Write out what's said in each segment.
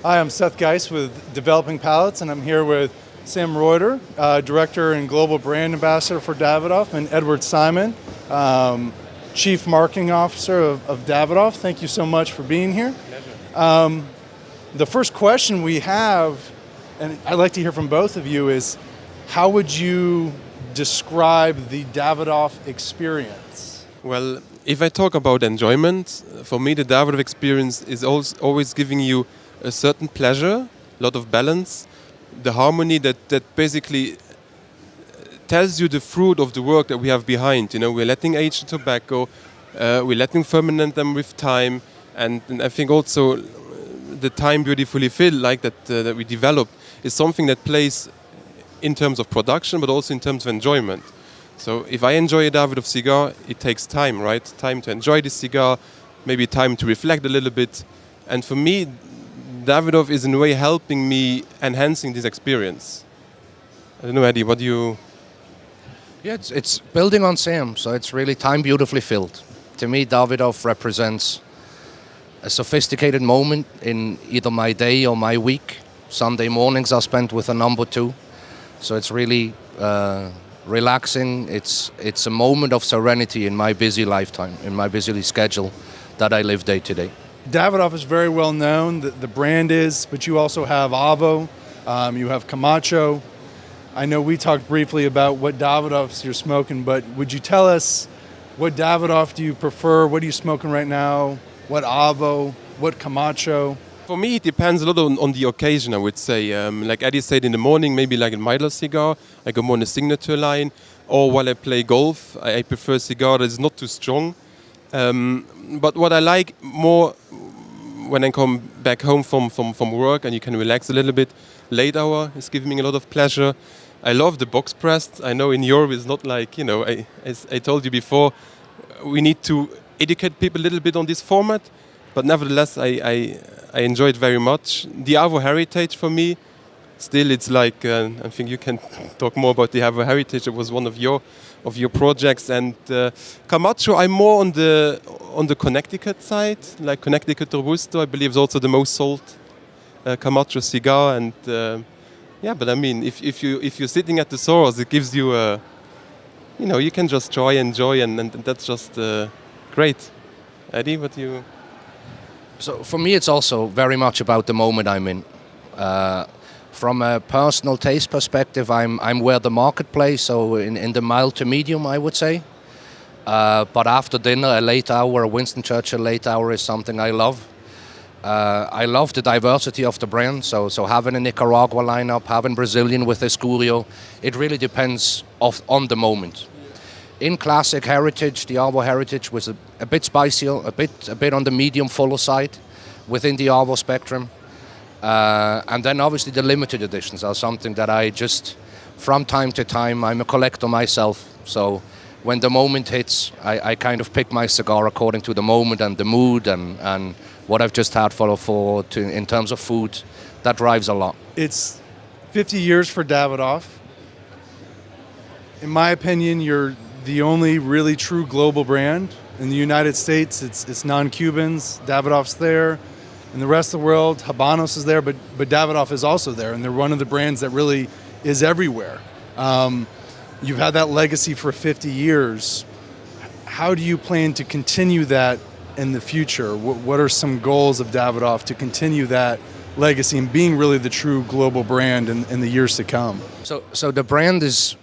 Hi, I'm Seth with Developing Palates, and I'm here with Sam Reuter, Director and Global Brand Ambassador for Davidoff, and Edward Simon, Chief Marketing Officer of Davidoff. Thank you so much for being here. The first question we have, and I'd like to hear from both of you, is how would you describe the Davidoff experience? Well, if I talk about enjoyment, for me the Davidoff experience is always giving you a certain pleasure, a lot of balance, the harmony that basically tells you the fruit of the work that we have behind. You know, we're letting age the tobacco, we're letting ferment them with time, and I think also the time beautifully filled like that we develop is something that plays in terms of production, but also in terms of enjoyment. So if I enjoy a Davidoff cigar, it takes time, right? Time to enjoy the cigar, maybe time to reflect a little bit. And for me, Davidoff is in a way helping me enhancing this experience. I don't know, Eddie, what do you... Yeah, it's building on Sam, so it's really time beautifully filled. To me, Davidoff represents a sophisticated moment in either my day or my week. Sunday mornings are spent with a number two, so it's really relaxing. It's a moment of serenity in my busy lifetime, in my busy schedule that I live day to day. Davidoff is very well known, the brand is, but you also have Avo, you have Camacho. I know we talked briefly about what Davidoffs you're smoking, but would you tell us what Davidoff do you prefer? What are you smoking right now? What Avo? What Camacho? For me, it depends a lot on the occasion, I would say. Like Eddie said, in the morning, maybe like a milder cigar. I go more on the signature line. Or while I play golf, I prefer a cigar that is not too strong. But what I like more when I come back home from work and you can relax a little bit, late hour is giving me a lot of pleasure. I love the box pressed. I know in Europe it's not like, you know, as I told you before, we need to educate people a little bit on this format. But nevertheless, I enjoy it very much. The Avo Heritage for me, still it's like, I think you can talk more about the Avo Heritage. It was one of your projects. And Camacho, I'm more on the Connecticut side, like Connecticut Robusto. I believe is also the most sold Camacho cigar. And yeah, but I mean, if you're sitting at the source, it gives you you know, you can just enjoy, and that's just great. Eddie, what do you? So for me, it's also very much about the moment I'm in. From a personal taste perspective, I'm where the market plays, so in the mild to medium, I would say. But after dinner, a late hour, a Winston Churchill late hour is something I love. I love the diversity of the brand, so having a Nicaragua lineup, having Brazilian with Escurio, it really depends on the moment. In classic heritage, the Avo Heritage was a bit spicier, a bit on the medium fuller side within the Avo spectrum. And then obviously the limited editions are something that I just, from time to time, I'm a collector myself. So when the moment hits, I kind of pick my cigar according to the moment and the mood and what I've just had in terms of food. That drives a lot. It's 50 years for Davidoff. In my opinion, you're the only really true global brand. In the United States, it's non-Cubans, Davidoff's there. In the rest of the world, Habanos is there, but Davidoff is also there, and they're one of the brands that really is everywhere. You've had that legacy for 50 years. How do you plan to continue that in the future? What are some goals of Davidoff to continue that legacy and being really the true global brand in the years to come? So the brand's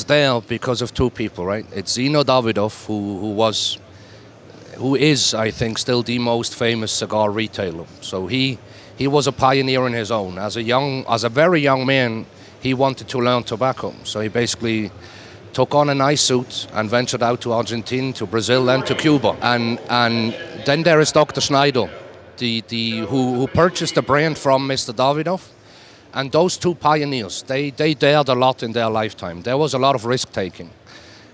there because of two people, right? It's Zeno Davidoff, who is, I think, still the most famous cigar retailer. So he was a pioneer in his own. As a very young man, he wanted to learn tobacco. So he basically took on a nice suit and ventured out to Argentina, to Brazil, and to Cuba. And then there is Dr. Schneider, who purchased the brand from Mr. Davidoff. And those two pioneers, they dared a lot in their lifetime. There was a lot of risk-taking.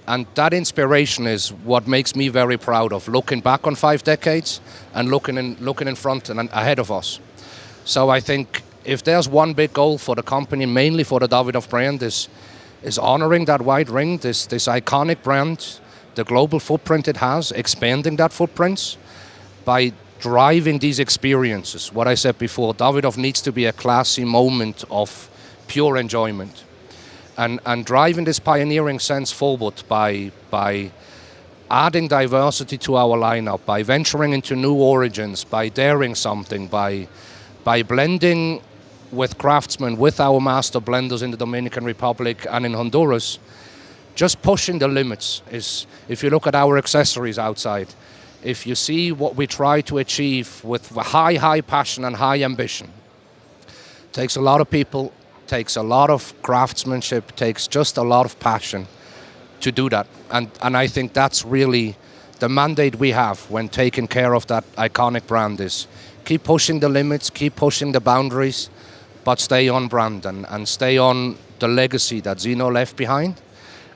And that inspiration is what makes me very proud of looking back on 5 decades and looking in front and ahead of us. So I think if there's one big goal for the company, mainly for the Davidoff brand, is honoring that white ring, this iconic brand, the global footprint it has, expanding that footprint by driving these experiences. What I said before, Davidoff needs to be a classy moment of pure enjoyment. And driving this pioneering sense forward by adding diversity to our lineup, by venturing into new origins, by daring something, by blending with craftsmen, with our master blenders in the Dominican Republic and in Honduras, just pushing the limits. Is, if you look at our accessories outside, if you see what we try to achieve with high passion and high ambition, takes a lot of people, takes a lot of craftsmanship, takes just a lot of passion to do that. And I think that's really the mandate we have when taking care of that iconic brand, is keep pushing the limits, keep pushing the boundaries, but stay on brand and stay on the legacy that Zeno left behind.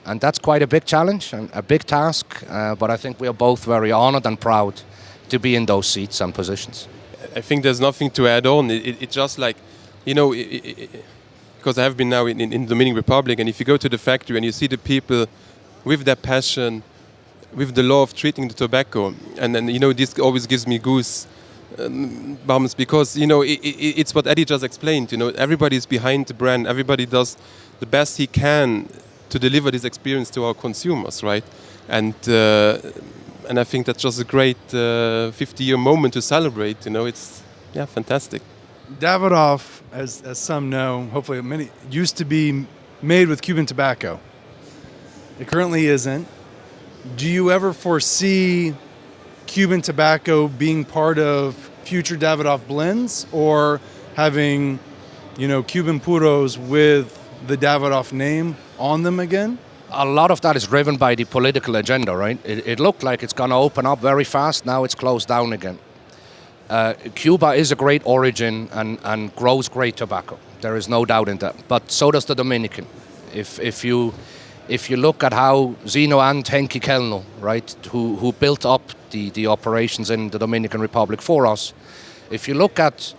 And that's quite a big challenge and a big task, but I think we are both very honored and proud to be in those seats and positions. I think there's nothing to add on. It's just like, you know, because I have been now in the Dominican Republic, and if you go to the factory and you see the people with their passion, with the love treating the tobacco, and then, you know, this always gives me goose bumps, because, you know, it's what Eddie just explained. You know, everybody's behind the brand, everybody does the best he can to deliver this experience to our consumers, right? And I think that's just a great 50-year moment to celebrate. You know, it's fantastic. Davidoff, as some know, hopefully many, used to be made with Cuban tobacco. It currently isn't. Do you ever foresee Cuban tobacco being part of future Davidoff blends, or having, you know, Cuban puros with the Davidoff name on them again? A lot of that is driven by the political agenda, right? It looked like it's going to open up very fast. Now it's closed down again. Cuba is a great origin and grows great tobacco. There is no doubt in that. But so does the Dominican. If you look at how Zeno and Henki Kellner, right, who built up the operations in the Dominican Republic for us, if you look at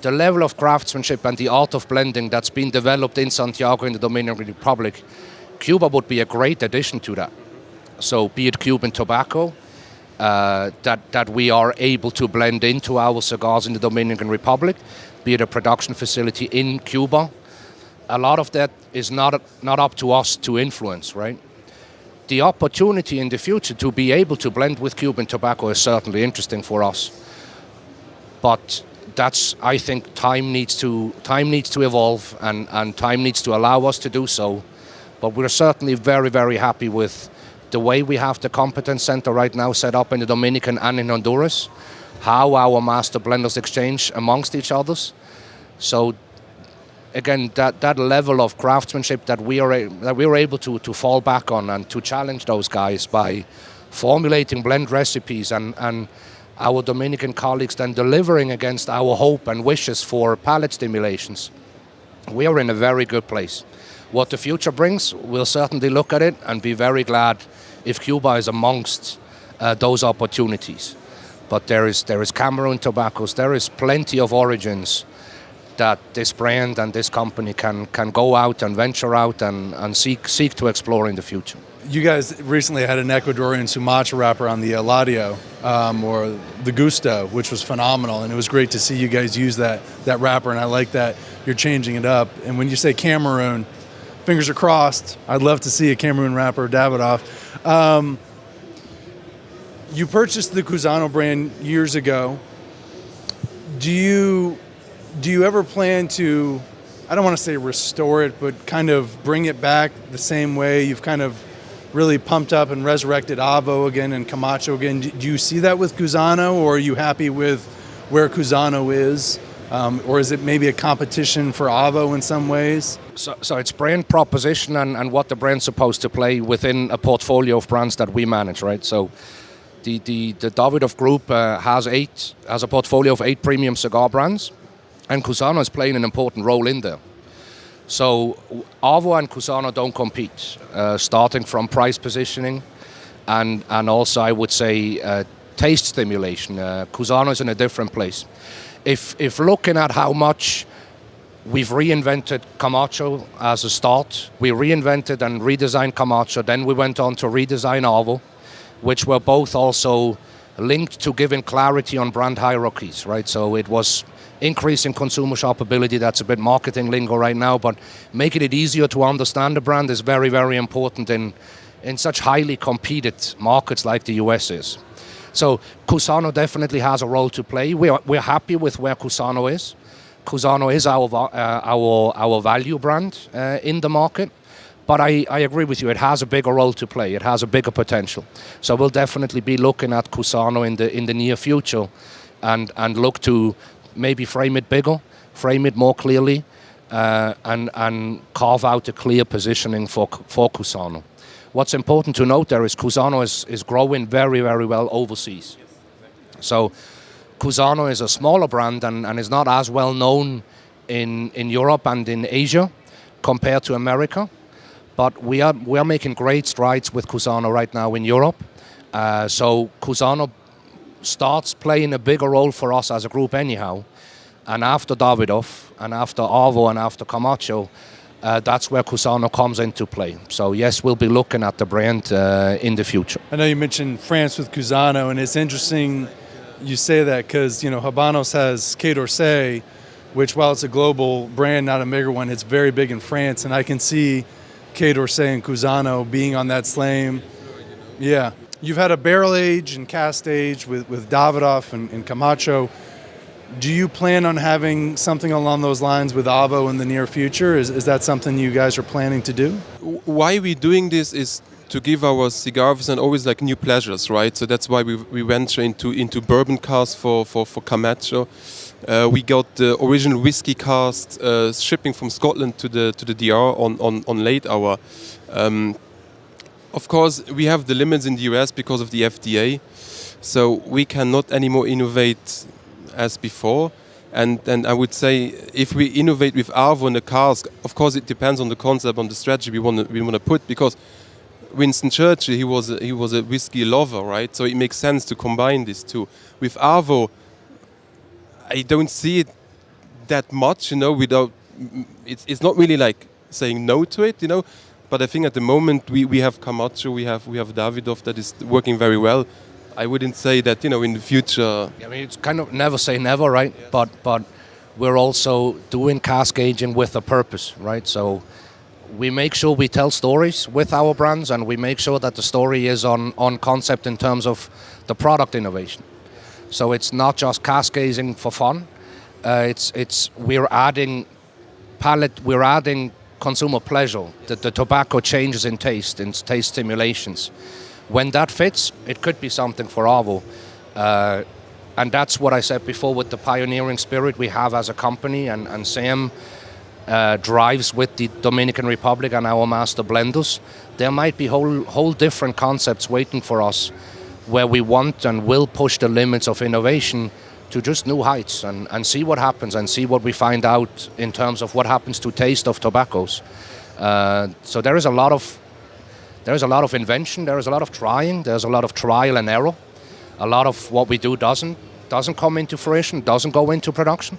the level of craftsmanship and the art of blending that's been developed in Santiago in the Dominican Republic, Cuba would be a great addition to that. So be it Cuban tobacco, that we are able to blend into our cigars in the Dominican Republic, be it a production facility in Cuba. A lot of that is not up to us to influence, right? The opportunity in the future to be able to blend with Cuban tobacco is certainly interesting for us. But that's, I think, time needs to evolve, and time needs to allow us to do so. But we're certainly very, very happy with the way we have the competence center right now set up in the Dominican and in Honduras, how our master blenders exchange amongst each others. So again, that level of craftsmanship that we are able to fall back on and to challenge those guys by formulating blend recipes, and our Dominican colleagues then delivering against our hope and wishes for palate stimulations. We are in a very good place. What the future brings, we'll certainly look at it and be very glad if Cuba is amongst those opportunities. But there is Cameroon tobaccos, there is plenty of origins that this brand and this company can go out and venture out and seek to explore in the future. You guys recently had an Ecuadorian Sumatra wrapper on the Eladio, or the Gusto, which was phenomenal, and it was great to see you guys use that wrapper, and I like that you're changing it up. And when you say Cameroon, fingers are crossed. I'd love to see a Cameroon wrapper, Davidoff. You purchased the Cousineau brand years ago. Do you ever plan to, I don't want to say restore it, but kind of bring it back the same way you've kind of really pumped up and resurrected Avo again and Camacho again? Do you see that with Cousineau, or are you happy with where Cousineau is? Or is it maybe a competition for Avo in some ways? So it's brand proposition and what the brand's supposed to play within a portfolio of brands that we manage, right? So the Davidoff Group has a portfolio of 8 premium cigar brands, and Cousineau is playing an important role in there. So Avo and Cousineau don't compete, starting from price positioning and also, I would say, taste stimulation. Cousineau is in a different place. If looking at how much we've reinvented Camacho as a start, we reinvented and redesigned Camacho, then we went on to redesign Avo, which were both also linked to giving clarity on brand hierarchies, right? So it was increasing consumer shoppability. That's a bit marketing lingo right now, but making it easier to understand the brand is very, very important in such highly competed markets like the US is. So Cousineau definitely has a role to play. We're happy with where Cousineau is. Cousineau is our value brand in the market. But I agree with you, it has a bigger role to play. It has a bigger potential. So we'll definitely be looking at Cousineau in the near future and look to maybe frame it bigger, frame it more clearly, and carve out a clear positioning for Cousineau. What's important to note there is Cousineau is growing very, very well overseas. So Cousineau is a smaller brand and is not as well known in Europe and in Asia compared to America. But we are making great strides with Cousineau right now in Europe. So Cousineau starts playing a bigger role for us as a group anyhow. And after Davidoff, and after Arvo, and after Camacho, that's where Cousineau comes into play. So yes, we'll be looking at the brand in the future. I know you mentioned France with Cousineau, and it's interesting you say that because, you know, Habanos has Quai d'Orsay, which while it's a global brand, not a bigger one, it's very big in France. And I can see Quai d'Orsay and Cousineau being on that same. Yeah. You've had a barrel age and cast age with Davidoff and Camacho. Do you plan on having something along those lines with Avo in the near future? Is that something you guys are planning to do? Why we're doing this is to give our cigars and always like new pleasures, right? So that's why we venture into bourbon casks for Camacho. We got the original whiskey cask shipping from Scotland to the DR on late hour. Of course, we have the limits in the US because of the FDA, so we cannot anymore innovate as before. And I would say if we innovate with Arvo in the cask, of course it depends on the concept, on the strategy we want to put, because Winston Churchill, he was a whiskey lover, right? So it makes sense to combine these two. With Arvo, I don't see it that much, you know. It's not really like saying no to it, you know. But I think at the moment we have Camacho, we have Davidoff that is working very well. I wouldn't say that, you know, in the future. I mean, it's kind of never say never, right? Yeah. But we're also doing cask aging with a purpose, right? So we make sure we tell stories with our brands, and we make sure that the story is on concept in terms of the product innovation. So it's not just cask aging for fun. We're adding palate, we're adding consumer pleasure. The tobacco changes in taste stimulations. When that fits, it could be something for Arvo. And that's what I said before with the pioneering spirit we have as a company, and Sam drives with the Dominican Republic and our master blenders. There might be whole different concepts waiting for us where we want and will push the limits of innovation to just new heights and see what happens and see what we find out in terms of what happens to taste of tobaccos. So there is a lot of invention, there is a lot of trying, there's a lot of trial and error. A lot of what we do doesn't come into fruition, doesn't go into production,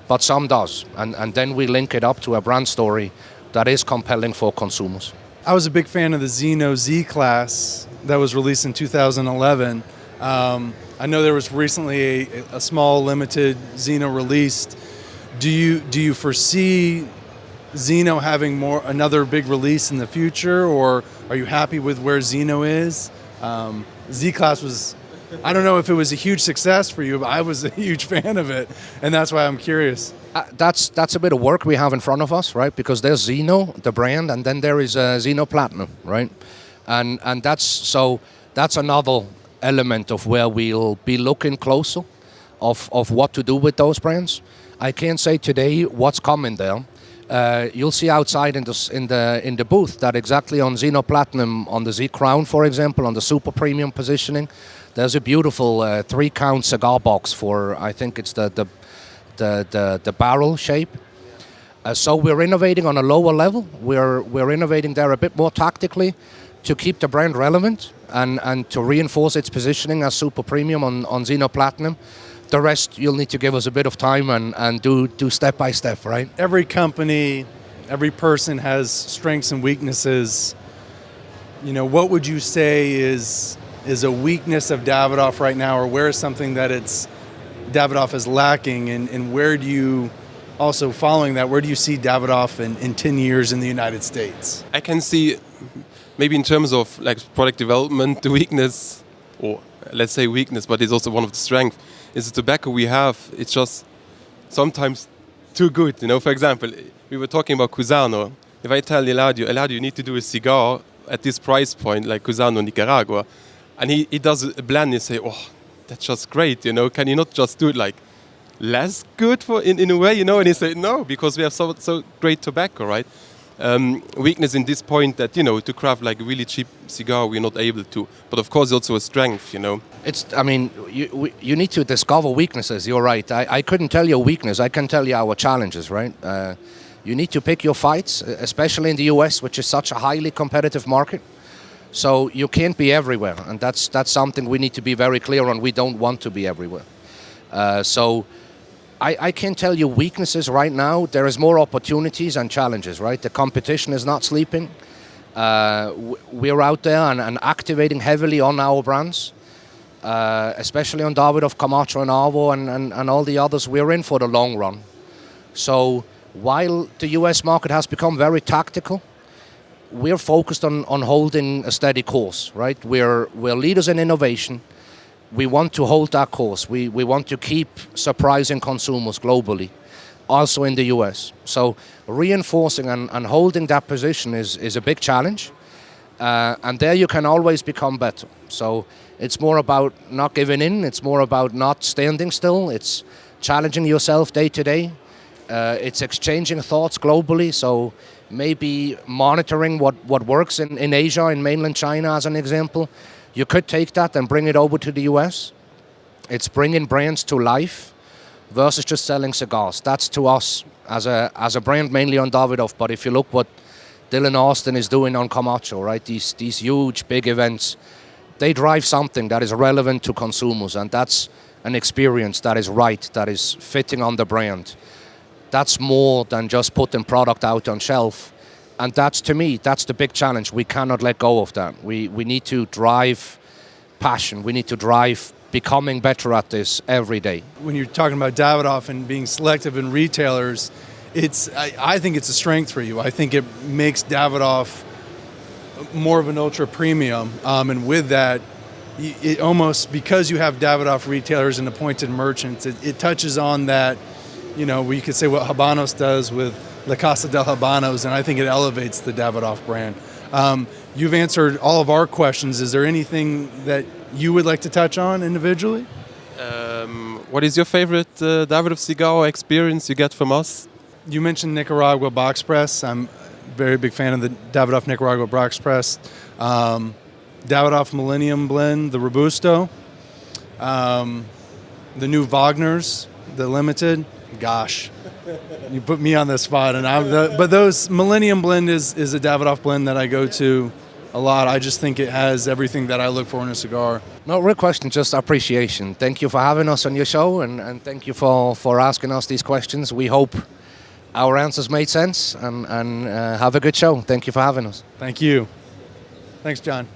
but some does. And then we link it up to a brand story that is compelling for consumers. I was a big fan of the Zeno Z class that was released in 2011. I know there was recently a small limited Zeno released. Do you foresee Zeno having another big release in the future, or are you happy with where Zeno is? Z-Class was, I don't know if it was a huge success for you, but I was a huge fan of it, and that's why I'm curious. That's a bit of work we have in front of us, right? Because there's Zeno, the brand, and then there is Zeno Platinum, right? And that's another element of where we'll be looking closer of what to do with those brands. I can't say today what's coming there. You'll see outside in the booth that exactly on Zeno Platinum, on the Z Crown, for example, on the super premium positioning, there's a beautiful 3-count cigar box for, I think it's the barrel shape. So we're innovating on a lower level. We're innovating there a bit more tactically to keep the brand relevant and to reinforce its positioning as super premium on Zeno Platinum. The rest, you'll need to give us a bit of time and do step by step, right? Every company, every person has strengths and weaknesses. You know, what would you say is is a weakness of Davidoff right now, or where is something that Davidoff is lacking, and where do you, also following that, where do you see Davidoff in 10 years in the United States? I can see maybe in terms of like product development, the weakness, or let's say weakness, but it's also one of the strengths, is the tobacco we have. It's just sometimes too good. You know, for example, we were talking about Cousineau. If I tell Eladio, you need to do a cigar at this price point, like Cousineau Nicaragua, and he does a blend, you say, oh, that's just great, you know, can you not just do it like less good for in a way, you know? And he said, no, because we have so great tobacco, right? Weakness in this point that, you know, to craft like a really cheap cigar, we're not able to. But of course, also a strength, you know. You need to discover weaknesses, you're right. I couldn't tell you a weakness, I can tell you our challenges, right? You need to pick your fights, especially in the US, which is such a highly competitive market. So you can't be everywhere, and that's something we need to be very clear on. We don't want to be everywhere. So I can't tell you weaknesses right now. There is more opportunities and challenges, right? The competition is not sleeping. We're out there and activating heavily on our brands, especially on Davidoff, Camacho, and Arvo, and all the others. We're in for the long run. So while the US market has become very tactical, we're focused on holding a steady course, right? We're leaders in innovation. We want to hold that course. We want to keep surprising consumers globally, also in the US. So reinforcing and holding that position is a big challenge. And there you can always become better. So it's more about not giving in. It's more about not standing still. It's challenging yourself day to day. It's exchanging thoughts globally. So maybe monitoring what works in Asia, in mainland China as an example. You could take that and bring it over to the US. It's bringing brands to life versus just selling cigars. That's to us as a brand mainly on Davidoff. But if you look what Dylan Austin is doing on Camacho, right? These huge big events, they drive something that is relevant to consumers, and that's an experience that is right, that is fitting on the brand. That's more than just putting product out on shelf. And that's, to me, that's the big challenge. We cannot let go of that. We need to drive passion. We need to drive becoming better at this every day. When you're talking about Davidoff and being selective in retailers, I think it's a strength for you. I think it makes Davidoff more of an ultra premium. And with that, it almost, because you have Davidoff retailers and appointed merchants, it touches on that, you know, where you could say what Habanos does with La Casa del Habanos, and I think it elevates the Davidoff brand. You've answered all of our questions. Is there anything that you would like to touch on individually? What is your favorite Davidoff cigar experience you get from us? You mentioned Nicaragua box press. I'm a very big fan of the Davidoff Nicaragua box press. Davidoff Millennium Blend, the Robusto. The new Wagner's, the limited. Gosh, you put me on the spot, but those Millennium Blend is a Davidoff blend that I go to a lot. I just think it has everything that I look for in a cigar. No, real question, just appreciation. Thank you for having us on your show, and thank you for asking us these questions. We hope our answers made sense, and have a good show. Thank you for having us. Thank you. Thanks, John.